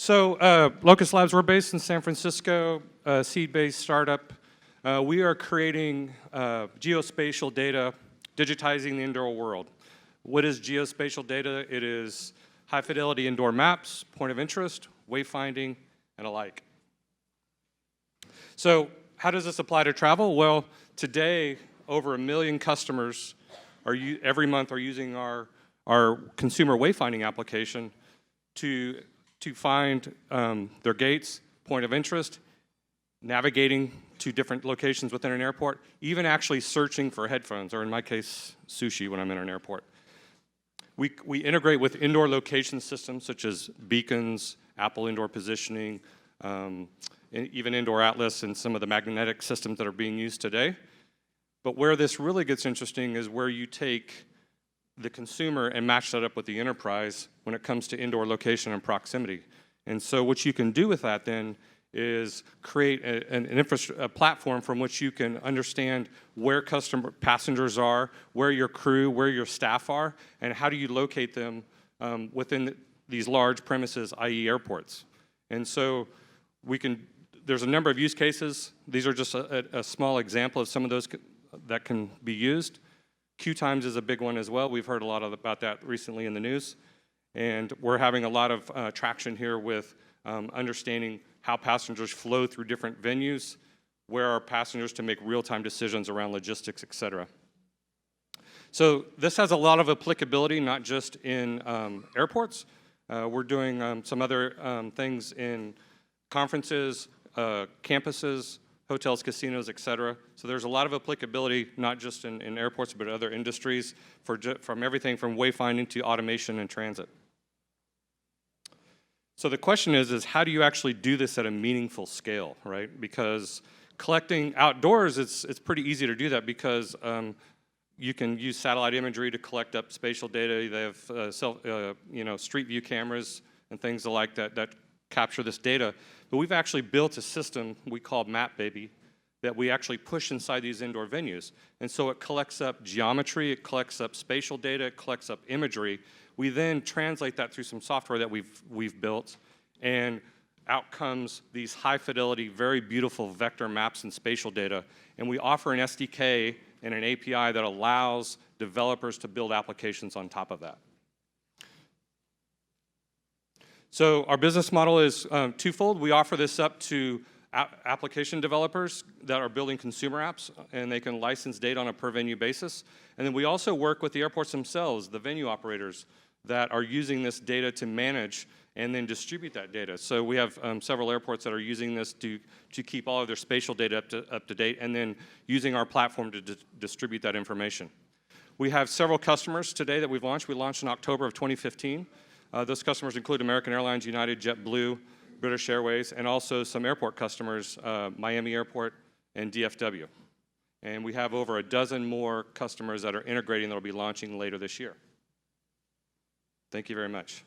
So LocusLabs, we're based in San Francisco, seed-based startup. We are creating geospatial data, digitizing the indoor world. What is geospatial data? It is high-fidelity indoor maps, point of interest, wayfinding, and alike. So how does this apply to travel? Well, today, over 1 million customers every month are using our consumer wayfinding application to find their gates, point of interest, navigating to different locations within an airport, even actually searching for headphones, or in my case, sushi when I'm in an airport. We integrate with indoor location systems such as beacons, Apple indoor positioning, even Indoor Atlas and some of the magnetic systems that are being used today. But where this really gets interesting is where you take the consumer and match that up with the enterprise when it comes to indoor location and proximity. And so what you can do with that then is create a platform from which you can understand where passengers are, where your crew, where your staff are, and how do you locate them within these large premises, i.e. airports. And so there's a number of use cases. These are just a small example of some of those that can be used. Queue times is a big one as well. We've heard a lot about that recently in the news. And we're having a lot of traction here with understanding how passengers flow through different venues, where are passengers to make real-time decisions around logistics, et cetera. So this has a lot of applicability, not just in airports. We're doing some other things in conferences, campuses, hotels, casinos, et cetera. So there's a lot of applicability, not just in airports, but other industries, from everything from wayfinding to automation and transit. So the question is how do you actually do this at a meaningful scale, right? Because collecting outdoors, it's pretty easy to do that because you can use satellite imagery to collect up spatial data. They have street view cameras and things like that capture this data. But we've actually built a system we call MapBaby that we actually push inside these indoor venues. And so it collects up geometry, it collects up spatial data, it collects up imagery. We then translate that through some software that we've built, and out comes these high-fidelity, very beautiful vector maps and spatial data. And we offer an SDK and an API that allows developers to build applications on top of that. So our business model is twofold. We offer this up to application developers that are building consumer apps, and they can license data on a per venue basis. And then we also work with the airports themselves, the venue operators that are using this data to manage and then distribute that data. So we have several airports that are using this to keep all of their spatial data up to date, and then using our platform to distribute that information. We have several customers today that we've launched. We launched in October of 2015. Those customers include American Airlines, United, JetBlue, British Airways, and also some airport customers, Miami Airport and DFW. And we have over a dozen more customers that are integrating that will be launching later this year. Thank you very much.